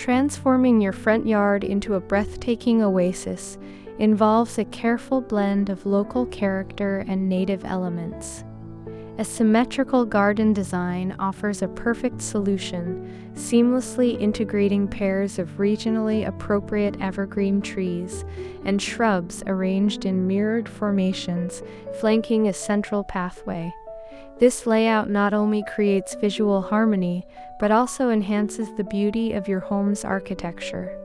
Transforming your front yard into a breathtaking oasis involves a careful blend of local character and native elements. A symmetrical garden design offers a perfect solution, seamlessly integrating pairs of regionally appropriate evergreen trees and shrubs arranged in mirrored formations, flanking a central pathway. This layout not only creates visual harmony, but also enhances the beauty of your home's architecture.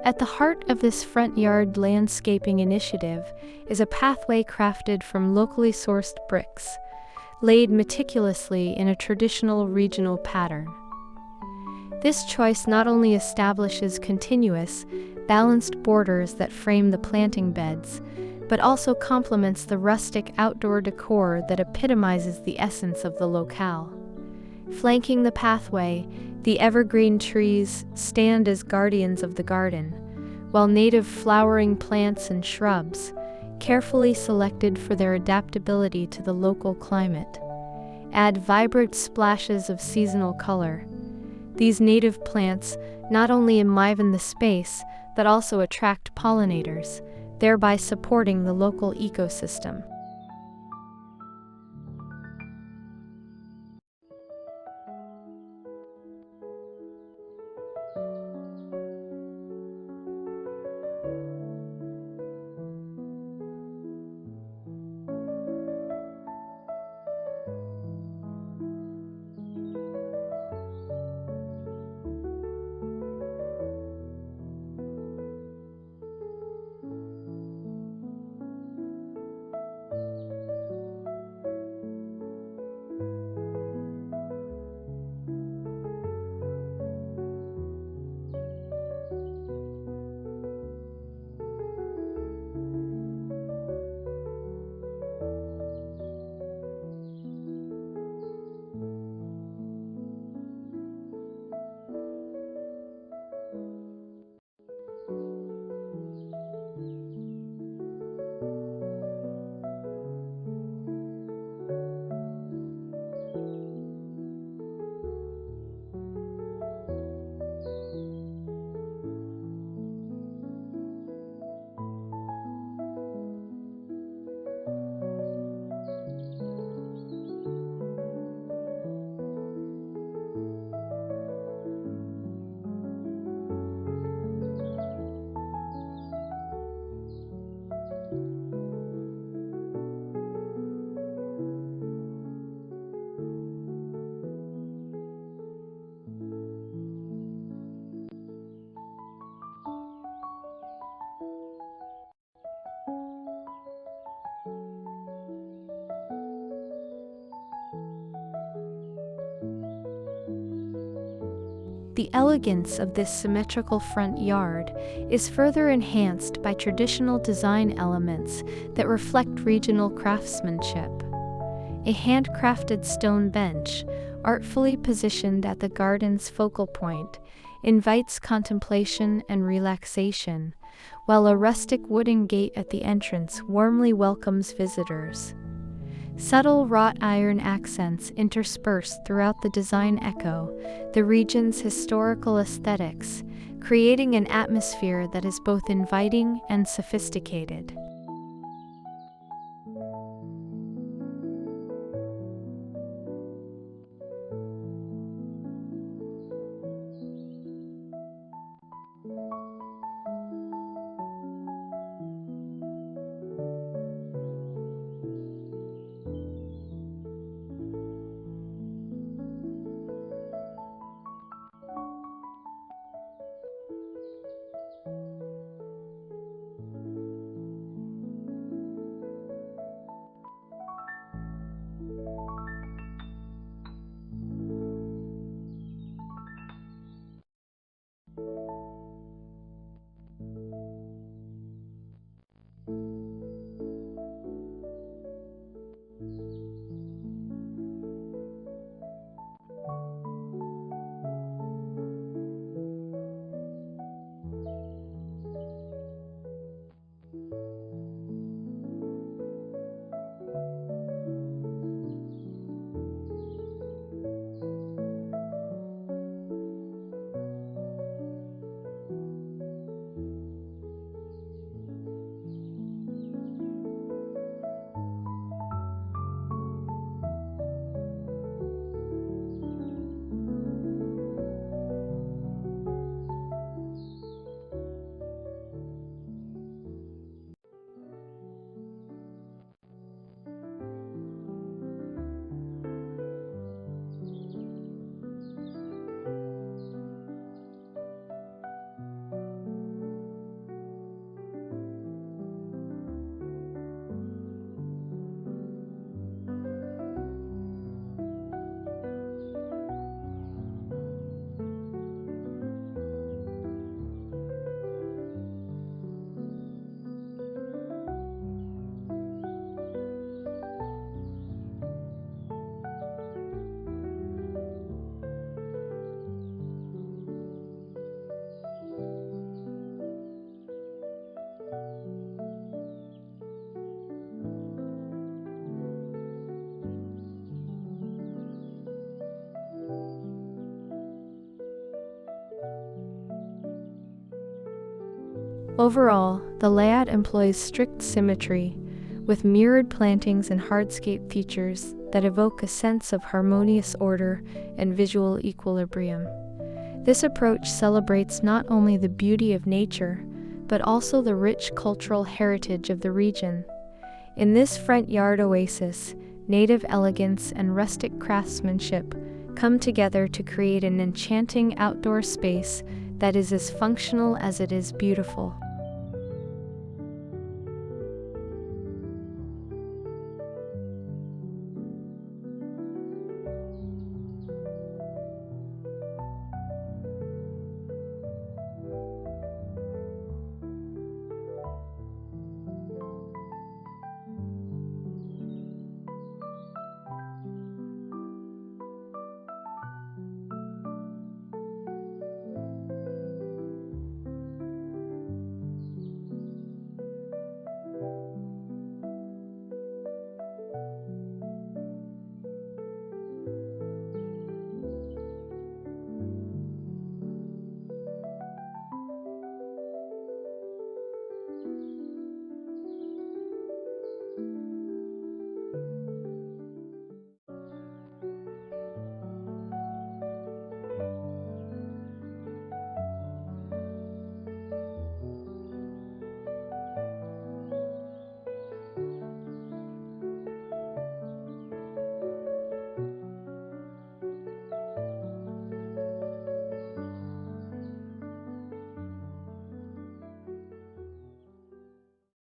At the heart of this front yard landscaping initiative is a pathway crafted from locally sourced bricks, laid meticulously in a traditional regional pattern. This choice not only establishes continuous, balanced borders that frame the planting beds, but also complements the rustic outdoor decor that epitomizes the essence of the locale. Flanking the pathway, the evergreen trees stand as guardians of the garden, while native flowering plants and shrubs, carefully selected for their adaptability to the local climate, add vibrant splashes of seasonal color. These native plants not only enliven the space, but also attract pollinators, thereby supporting the local ecosystem. The elegance of this symmetrical front yard is further enhanced by traditional design elements that reflect regional craftsmanship. A handcrafted stone bench, artfully positioned at the garden's focal point, invites contemplation and relaxation, while a rustic wooden gate at the entrance warmly welcomes visitors. Subtle wrought iron accents intersperse throughout the design echo the region's historical aesthetics, creating an atmosphere that is both inviting and sophisticated. Overall, the layout employs strict symmetry, with mirrored plantings and hardscape features that evoke a sense of harmonious order and visual equilibrium. This approach celebrates not only the beauty of nature, but also the rich cultural heritage of the region. In this front yard oasis, native elegance and rustic craftsmanship come together to create an enchanting outdoor space that is as functional as it is beautiful.